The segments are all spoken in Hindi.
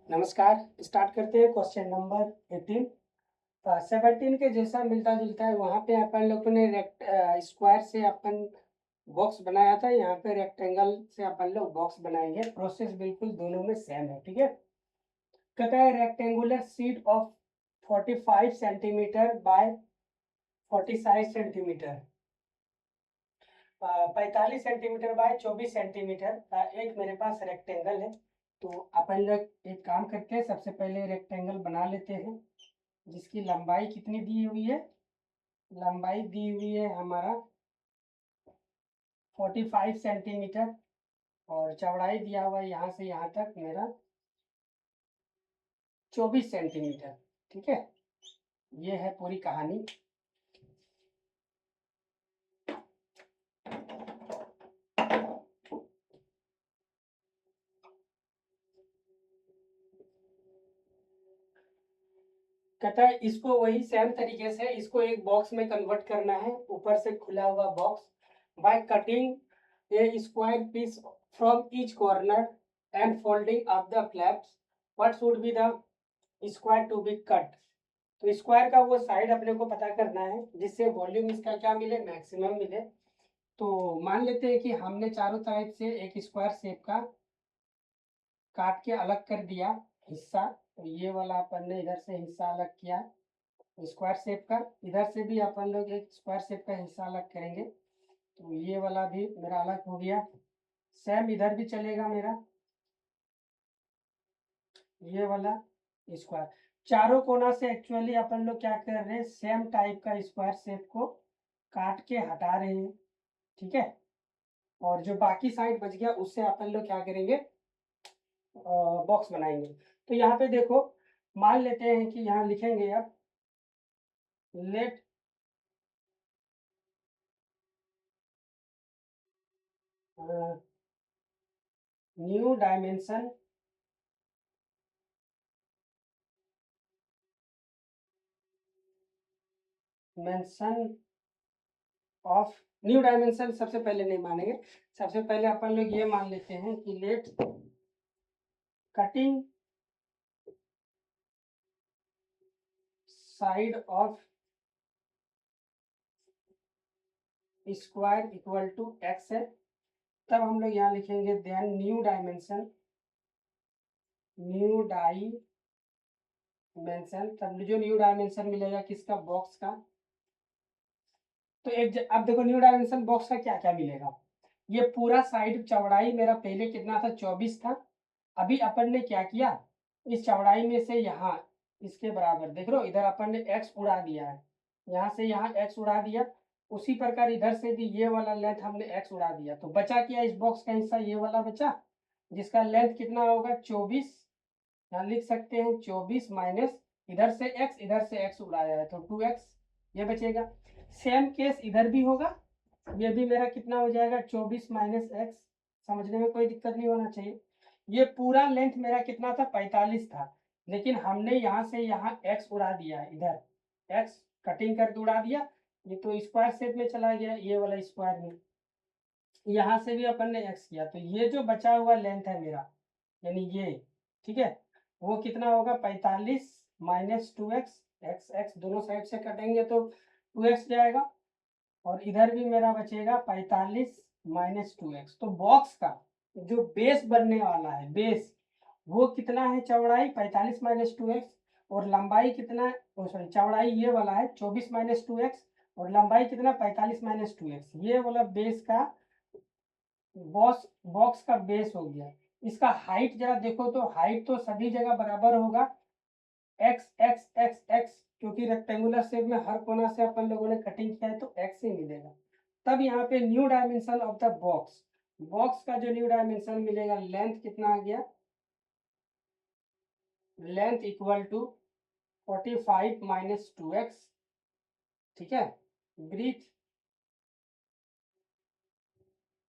नमस्कार। स्टार्ट करते हैं क्वेश्चन नंबर 18। 17 के जैसा मिलता जुलता है। वहाँ पे अपन लोगों ने स्क्वायर से अपन बॉक्स बनाया था, यहाँ पे रेक्टेंगल से अपन लोग बॉक्स बनाएंगे। प्रोसेस बिल्कुल दोनों में सेम है, ठीक है। कहता है rectangular sheet of 45 centimetre bye 46 centimetre, 45 centimetre bye 24 centimetre का एक मेरे पास रेक्टेंगल है। तो अपन लोग एक काम करते हैं, सबसे पहले रेक्टेंगल बना लेते हैं जिसकी लंबाई कितनी दी हुई है। लंबाई दी हुई है हमारा 45 सेंटीमीटर और चौड़ाई दिया हुआ है यहाँ से यहाँ तक मेरा 24 सेंटीमीटर, ठीक है। ये है पूरी कहानी। कहता है इसको वही सेम तरीके से इसको एक बॉक्स में कन्वर्ट करना है, ऊपर से खुला हुआ box. By cutting a square piece from each corner and folding up the flaps, what should be the square to be cut. तो स्क्वायर का वो साइड अपने को पता करना है जिससे वॉल्यूम इसका क्या मिले, मैक्सिमम मिले। तो मान लेते हैं कि हमने चारों तरफ से एक स्क्वायर शेप का काट के अलग कर दिया हिस्सा। तो ये वाला अपन ने इधर से हिस्सा अलग किया स्क्वायर शेप का, इधर से भी अपन लोग एक स्क्वायर शेप का हिस्सा अलग करेंगे। तो ये वाला भी मेरा अलग हो गया। सेम इधर भी चलेगा मेरा ये वाला स्क्वायर। चारों कोना से एक्चुअली अपन लोग क्या कर रहे हैं, सेम टाइप का स्क्वायर शेप को काट के हटा रहे हैं, ठीक है। और जो बाकी साइड बच गया उससे अपन लोग क्या करेंगे, बॉक्स बनाएंगे। तो यहाँ पे देखो, मान लेते हैं कि यहाँ लिखेंगे अब let new dimension mention of. New dimension सबसे पहले नहीं मानेंगे, सबसे पहले अपन लोग ये मान लेते हैं कि let cutting side of square equal to x है। तब हम लोग यहाँ लिखेंगे देन न्यू डायमेंशन तब जो न्यू डायमेंशन मिलेगा किसका, बॉक्स का। तो अब देखो न्यू डायमेंशन बॉक्स का क्या क्या मिलेगा। ये पूरा साइड चौड़ाई मेरा पहले कितना था, 24 था। अभी अपन ने क्या किया, इस चौड़ाई में से यहाँ इसके बराबर देख लो, इधर अपन ने एक्स उड़ा दिया है, यहाँ से यहाँ एक्स उड़ा दिया। उसी प्रकार इधर से भी ये वाला लेंथ हमने एक्स उड़ा दिया। तो बचा क्या, इस बॉक्स का हिस्सा ये वाला बचा जिसका लेंथ कितना होगा 24। यहाँ लिख सकते हैं 24 माइनस इधर से एक्स, इधर से एक्स उड़ाया है तो 2x ये बचेगा। सेम केस इधर भी होगा, ये भी मेरा कितना हो जाएगा 24 माइनस एक्स। समझने में कोई दिक्कत नहीं होना चाहिए। ये पूरा लेंथ मेरा कितना था, 45 था, लेकिन हमने यहाँ से यहाँ एक्स उड़ा दिया है, इधर एक्स कटिंग करके उड़ा दिया। ये तो स्क्वायर शेप में चला गया, ये वाला स्क्वायर में। यहाँ से भी अपन ने एक्स किया, तो ये जो बचा हुआ लेंथ है मेरा, यानी ये, ठीक है, वो कितना होगा 45 माइनस 2x। एक्स एक्स दोनों साइड से कटेंगे तो 2x जाएगा। और इधर भी मेरा बचेगा 45 माइनस 2x। तो बॉक्स का जो बेस बनने वाला है, बेस वो कितना है, चौड़ाई 45 माइनस 2x और लंबाई कितना, सॉरी चौड़ाई ये वाला है 24 माइनस 2x और लंबाई कितना 45 माइनस 2x। ये वाला बेस का बॉक्स का बेस हो गया। इसका हाइट जरा देखो, तो हाइट तो सभी जगह बराबर होगा, एक्स एक्स एक्स एक्स, क्योंकि रेक्टेंगुलर शेप में हर कोना से अपन लोगों ने कटिंग किया है तो एक्स ही मिलेगा। तब यहाँ पे new dimension of the box, box का जो न्यू डायमेंशन मिलेगा, लेंथ कितना आ गया, length equal to 45 minus 2x, ठीक है। ब्रीथ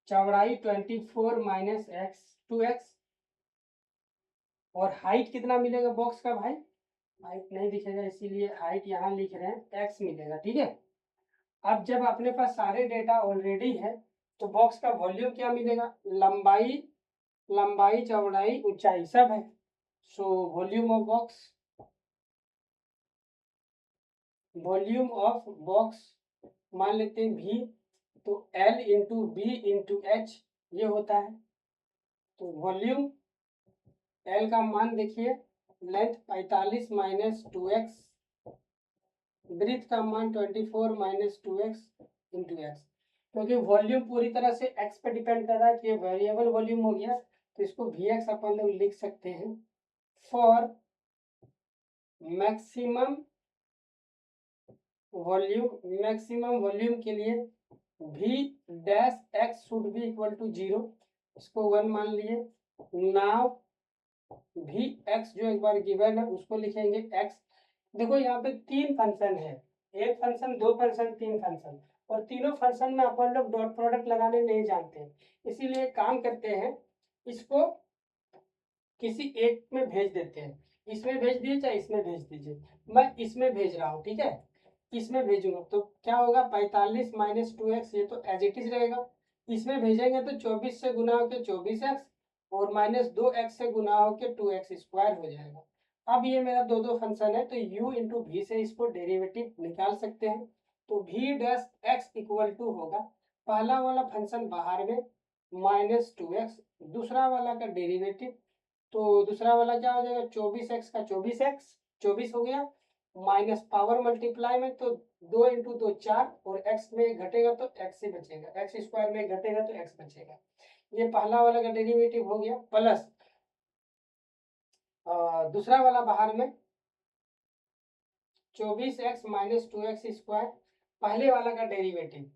चौड़ाई 24 माइनस एक्स 2x। और हाइट कितना मिलेगा बॉक्स का भाई, हाइट नहीं दिखेगा इसीलिए हाइट यहाँ लिख रहे हैं, एक्स मिलेगा, ठीक है। अब जब अपने पास सारे डेटा ऑलरेडी है तो बॉक्स का वॉल्यूम क्या मिलेगा, लंबाई, लंबाई चौड़ाई ऊंचाई सब है। सो वॉल्यूम ऑफ बॉक्स मान लेते हैं V, तो L into B into H ये होता है। तो वॉल्यूम L का मान देखिए, लेंथ 45 माइनस 2x, ब्रीथ का मान 24 माइनस 2x इंटू एक्स। क्योंकि वॉल्यूम पूरी तरह से x पे डिपेंड कर रहा है कि ये वेरिएबल वॉल्यूम हो गया, तो इसको Vx अपन लोग लिख सकते हैं। फॉर मैक्सिमम वॉल्यूम के लिए V dash x should be equal to 0, इसको 1 मान लिए। नाउ Vx जो एक बार गिवन है उसको लिखेंगे x। देखो यहाँ पे 3 फंक्शन है, एक फंक्शन, 2 फंक्शन, 3 फंक्शन, और तीनों फंक्शन में अपन लोग डॉट प्रोडक्ट लगाने नहीं जानते, इसीलिए काम करते हैं, इसको किसी एक में भेज देते हैं। इसमें भेज दिए चाहे इसमें भेज दीजिए, मैं इसमें भेज रहा हूँ, ठीक है, इसमें भेजूंगा तो क्या होगा, 45 माइनस 2x, ये तो एज इट इज रहेगा। इसमें भेजेंगे तो 24 से गुना होकर 24x और माइनस 2x से गुना होकर 2x स्क्वायर हो जाएगा। अब ये मेरा दो फंक्शन है, तो u इंटू वी से इसको डेरिवेटिव निकाल सकते हैं। तो v dash x equal to होगा, पहला वाला फंक्शन बाहर में माइनस 2x, दूसरा वाला का डेरिवेटिव, तो दूसरा वाला क्या हो जाएगा, 24x का 24x, 24 हो गया, माइनस पावर मल्टीप्लाई में तो 2 इंटू 2 4, और x में घटेगा तो x ही बचेगा, x स्क्वायर में घटेगा तो x बचेगा। ये पहला वाला का डेरिवेटिव हो गया, प्लस दूसरा वाला बाहर में 24x माइनस 2x स्क्वायर, पहले वाला का डेरिवेटिव,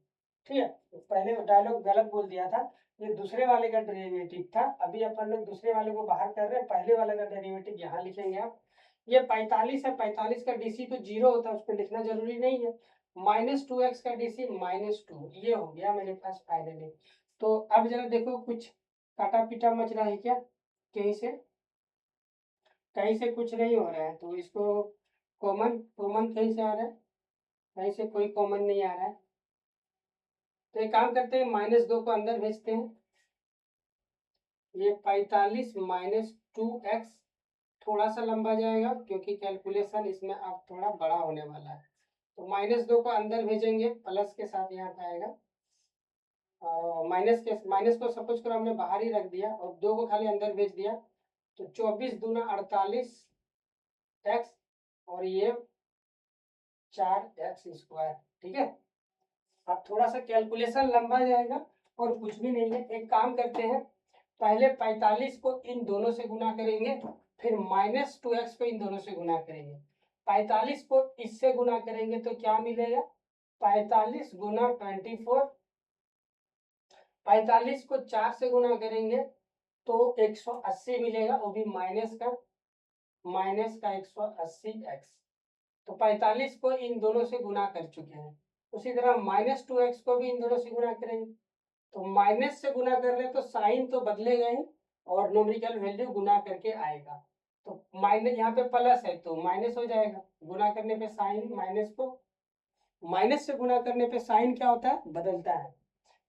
ठीक है, पहले डायलॉग गलत बोल दिया था, ये दूसरे वाले का डेरिवेटिव था, अभी अपन लोग दूसरे वाले को बाहर कर रहे हैं, पहले वाले का डेरिवेटिव यहाँ लिखेंगे आप। ये 45 है, 45 का डीसी तो 0 होता है, उस पर लिखना जरूरी नहीं है। माइनस 2x का डीसी -2, ये हो गया मेरे पास फाइनली। तो अब जरा देखो, कुछ काटा पीटा मच रहा है क्या, कहीं से कुछ नहीं हो रहा है, तो इसको कॉमन कॉमन कहीं से आ रहा है, कहीं से कोई कॉमन नहीं आ रहा है, तो एक काम करते हैं, -2 को अंदर भेजते हैं। ये 45 माइनस 2x थोड़ा सा लंबा जाएगा, क्योंकि कैलकुलेशन इसमें अब थोड़ा बड़ा होने वाला है, तो -2 को अंदर भेजेंगे, प्लस के साथ यहाँ पे आएगा, माइनस को सपोज करो हमने बाहर ही रख दिया और 2 को खाली अंदर भेज दिया, तो 24 दूना 48 x, और ये 4x स्क्वायर, ठीक है। अब थोड़ा सा कैलकुलेशन लंबा जाएगा और कुछ भी नहीं है, एक काम करते हैं, पहले 45 को इन दोनों से गुना करेंगे, फिर -2x को इन दोनों से गुना करेंगे। 45 को इससे गुना करेंगे तो क्या मिलेगा, 45 गुना 24, 45 को 4 से गुना करेंगे तो 180 मिलेगा, वो भी माइनस का 180x। तो 45 को इन दोनों से गुना कर चुके हैं, उसी तरह -2x को भी इन दोनों से गुना करेंगे, तो माइनस से गुना कर रहे हैं तो साइन तो बदलेगा ही, और न्यूमेरिकल वैल्यू गुना करके आएगा, तो माइनस यहाँ पे प्लस है तो माइनस हो जाएगा, गुना करने पे साइन, माइनस से गुना करने पे साइन क्या होता है, बदलता है,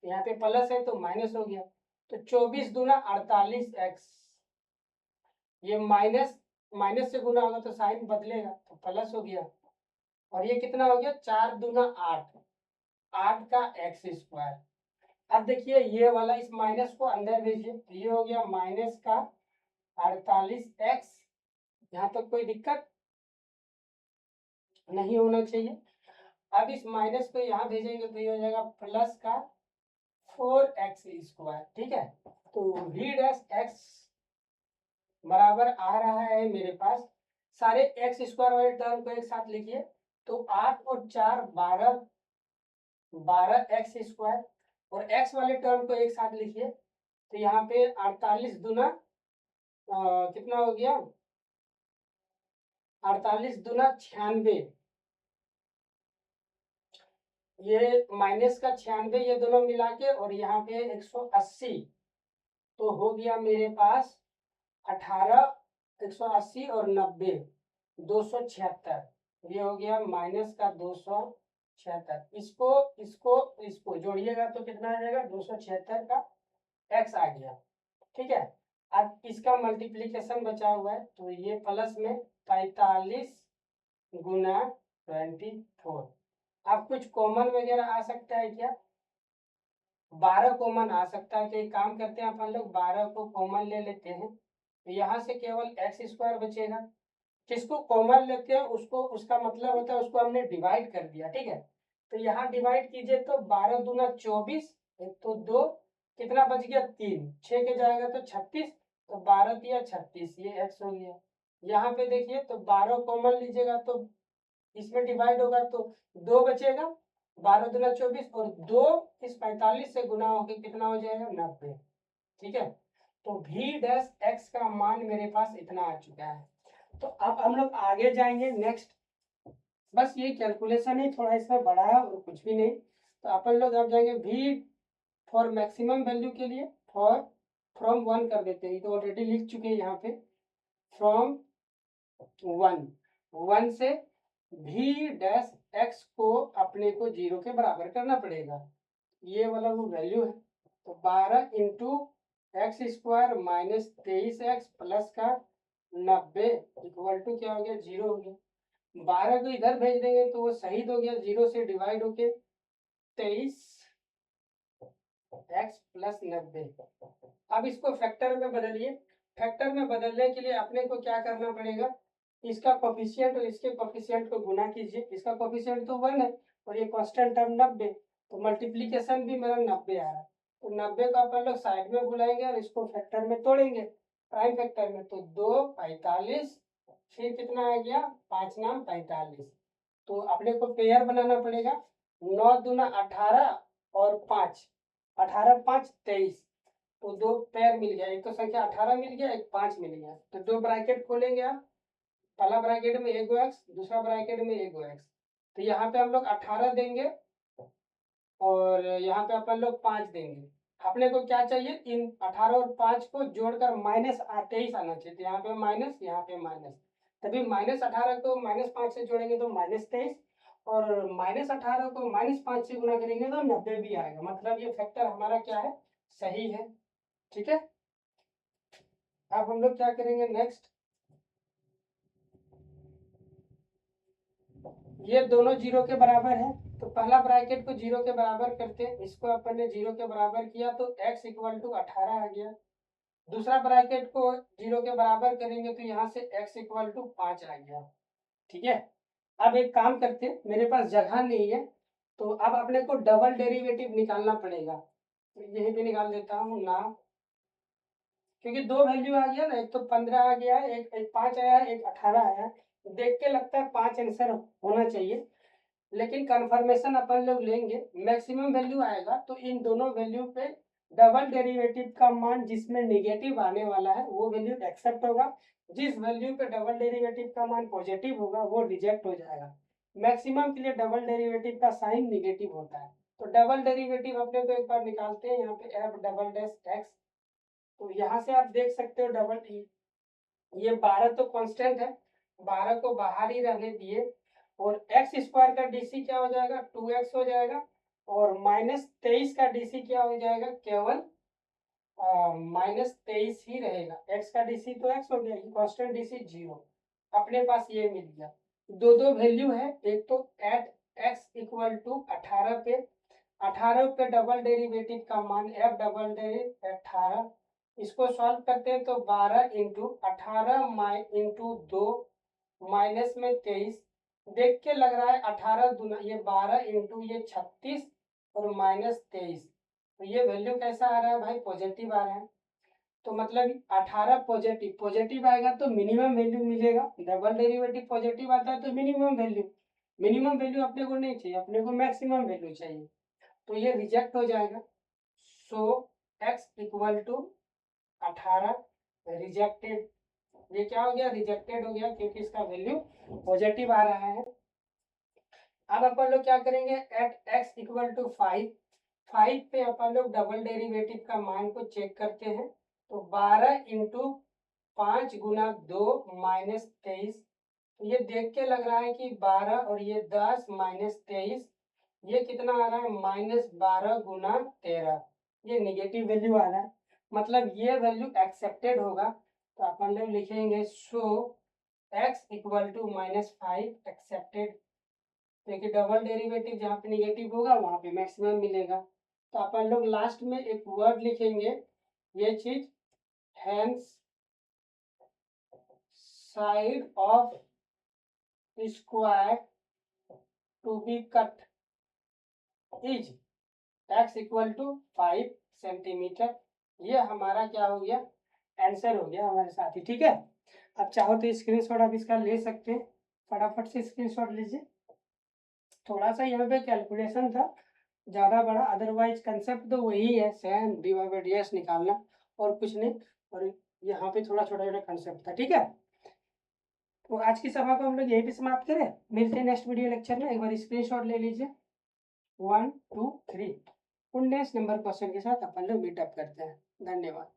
यहाँ पे प्लस है तो माइनस हो गया, तो 24 दूना 48x, ये माइनस से गुना होगा तो साइन बदलेगा तो प्लस हो गया, और ये कितना हो गया, 4 दूना 8, 8 का x स्क्वायर। अब देखिए ये वाला इस माइनस को अंदर भेजिए, तो ये हो गया माइनस का 48x, यहाँ तक कोई दिक्कत नहीं होना चाहिए। अब इस माइनस को यहाँ भेजेंगे तो ये हो जाएगा प्लस का 4x स्क्वायर, ठीक है। तो v डैश x बराबर आ रहा है मेरे पास, सारे x स्क्वायर वाले टर्म को एक साथ लिखिए, तो 8 और 4 12x स्क्वायर, और x वाले टर्म को एक साथ लिखिए, तो यहाँ पे 48 दूना कितना हो गया, 48 दूना 96, ये माइनस का 96, ये दोनों मिला के, और यहाँ पे 180, तो हो गया मेरे पास 18, 180 और 90, 276, ये हो गया माइनस का 276, इसको इसको इसको जोड़िएगा तो कितना आ जाएगा, 276 का x आ गया, ठीक है। अब इसका मल्टीप्लीकेशन बचा हुआ है, तो ये प्लस में 45 गुना 24। अब कुछ कॉमन वगैरह आ सकता है क्या? 12 कॉमन आ सकता है। तो एक काम करते हैं, अपन लोग 12 को कॉमन ले लेते हैं, तो यहाँ से केवल एक्स स्क्वायर बचेगा। जिसको कॉमन लेते हैं उसको, उसका मतलब होता है उसको हमने डिवाइड कर दिया, ठीक है। तो यहाँ डिवाइड कीजिए तो 12 दूना 24, एक तो 2, कितना बच गया 3, 6 के जाएगा तो 36, तो 12 दिया 36, ये एक्स हो गया। यहाँ पे देखिए तो 12 कॉमन लीजिएगा तो इसमें डिवाइड होगा तो 2 बचेगा, 12 दूना 24 और 2 इस 45 से गुना होकर कितना हो जाएगा 90, ठीक है। तो v डैश x का मान मेरे पास इतना आ चुका है। तो अब हम लोग आगे जाएंगे नेक्स्ट, बस ये कैलकुलेशन ही थोड़ा इसमें बड़ा है और कुछ भी नहीं। तो अपन लोग अब जाएंगे v फॉर मैक्सिमम वैल्यू के लिए, फॉर फ्रॉम 1 कर देते हैं, तो ऑलरेडी लिख चुके हैं यहाँ पे, फ्रॉम 1 से v डैश x को अपने को 0 के बराबर करना पड़ेगा, ये वाला वो वैल्यू है। तो 12 into x square minus 23x plus का 90 इक्वल टू क्या हो गया 0 हो गया। 12 को इधर भेज देंगे तो वो शहीद हो गया, 0 से डिवाइड होके 23x प्लस 90। अब इसको फैक्टर में बदलिए। फैक्टर में बदलने के लिए अपने को क्या करना पड़ेगा, इसका कोफिशिएंट और इसके कोफिशिएंट को गुना कीजिए। इसका कोफिशिएंट तो 1 है और ये कांस्टेंट टर्म 90, तो मल्टीप्लीकेशन भी मेरा 90 आ रहा है। तो 90 को अपन लोग साइड में बुलाएंगे और इसको फैक्टर में तोड़ेंगे, प्राइम फैक्टर में। तो 2 45, फिर कितना आ गया 5 नाम 45। तो अपने को पेयर बनाना पड़ेगा, 9 दूना 18 और 5, 18 5 23, तो 2 पेयर मिल गया, एक तो संख्या 18 मिल गया, एक 5 मिल गया। तो 2 ब्रैकेट खोलेंगे आप, पहला ब्रैकेट में एक एक्स, दूसरा ब्रैकेट में एक एक्स। तो यहाँ पे हम लोग 18 देंगे और यहाँ पे अपन लोग 5 देंगे। अपने को क्या चाहिए, इन 18 और 5 को जोड़कर माइनस 23 आना चाहिए। तो यहाँ पे माइनस, यहाँ पे माइनस, तभी -18 को -5 से जोड़ेंगे तो -23, और -18 को -5 से गुना करेंगे तो 90 भी आएगा। मतलब ये फैक्टर हमारा क्या है, सही है, ठीक है। अब हम लोग क्या करेंगे नेक्स्ट, ये दोनों 0 के बराबर है, तो पहला ब्रैकेट को 0 के बराबर करते हैं, इसको अपन ने 0 के बराबर किया तो x इक्वल टू 18 आ गया। दूसरा ब्रैकेट को 0 के बराबर करेंगे तो यहाँ से x इक्वल टू 5 आ गया, ठीक है। अब एक काम करते हैं, मेरे पास जगह नहीं है, तो अब अपने को डबल डेरिवेटिव निकालना पड़ेगा। तो यहीं पे निकाल देता हूँ ना, क्योंकि 2 वैल्यू आ गया ना, एक तो 15 आ गया है, एक 5 आया है, एक 18 आया है। देख के लगता है 5 आंसर होना चाहिए, लेकिन कंफर्मेशन अपन लोग लेंगे। मैक्सिमम वैल्यू आएगा तो इन दोनों वैल्यू पे डबल डेरिवेटिव का मान जिसमें नेगेटिव आने वाला है वो वैल्यू एक्सेप्ट होगा, जिस वैल्यू पे डबल डेरिवेटिव का मान पॉजिटिव होगा वो रिजेक्ट हो जाएगा। मैक्सिमम के लिए डबल डेरिवेटिव का साइन नेगेटिव होता है। तो डबल डेरिवेटिव अपने को एक बार निकालते हैं, यहाँ पे एफ डबल डैश एक्स। तो यहाँ से आप देख सकते हो डबल, ये 12 तो कांस्टेंट है, 12 को बाहर ही रहने दिए, और एक्स स्क्वायर का डीसी क्या हो जाएगा 2x हो जाएगा, और -23 का डीसी क्या हो जाएगा, केवल -23 ही रहेगा। x का डीसी तो x हो गया, कांस्टेंट डीसी 0, अपने पास ये मिल गया। दो वैल्यू है, एक तो एट x इक्वल टू 18 पे, 18 पे डबल डेरिवेटिव का मान f डबल डेरिवेटिव 18, इसको सॉल्व करते हैं तो 12 इंटू 18 इंटू 2 माइनस में 23, देख के लग रहा है 18 दूना ये 12 इंटू ये 36 और -23, तो ये वैल्यू कैसा आ रहा है भाई, पॉजिटिव आ रहा है। तो मतलब 18 पॉजिटिव, पॉजिटिव आएगा तो मिनिमम वैल्यू मिलेगा, डबल डेरिवेटिव पॉजिटिव आता है तो मिनिमम वैल्यू, मिनिमम वैल्यू अपने को नहीं चाहिए, अपने को मैक्सिमम वैल्यू चाहिए, तो ये रिजेक्ट हो जाएगा। सो x इक्वल टू 18 रिजेक्टेड, ये क्या हो गया, रिजेक्टेड हो गया, क्योंकि इसका वैल्यू पॉजिटिव आ रहा है। अब अपन लोग क्या करेंगे, एट x इक्वल टू 5, 5 पे अपन लोग डबल डेरिवेटिव का मान को चेक करते हैं, तो 12 इंटू 5 गुना 2 -23, तो ये देख के लग रहा है कि 12 और ये 10 -23, ये कितना आ रहा है -12 गुना 13, ये निगेटिव वैल्यू आ रहा है। मतलब ये वैल्यू एक्सेप्टेड होगा, तो अपन लोग लिखेंगे सो x इक्वल टू -5 एक्सेप्टेड। देखिए डबल डेरिवेटिव जहाँ पे निगेटिव होगा वहाँ पे मैक्सिमम मिलेगा। तो अपन लोग लास्ट में एक वर्ड लिखेंगे, ये चीज hence side of square to be cut is x equal to 5 centimetre. ये हमारा क्या हो गया, आंसर हो गया हमारे साथ ही। ठीक है, अब चाहो तो स्क्रीनशॉट आप इसका ले सकते हैं, फटाफट से स्क्रीनशॉट लीजिए। थोड़ा सा यहाँ पे कैलकुलेशन था ज़्यादा बड़ा, अदरवाइज कंसेप्ट तो वही है, सेम डी/ds निकालना और कुछ नहीं। और यहाँ पे थोड़ा छोटा छोटा कंसेप्ट था। ठीक है, तो आज की सभा को हम लोग यहीं पे समाप्त करें। मिलते हैं नेक्स्ट वीडियो लेक्चर में। एक बार स्क्रीनशॉट ले लीजिए, 1 2 3 19 नंबर क्वेश्चन के साथ अपन लोग मीटअप करते हैं। धन्यवाद।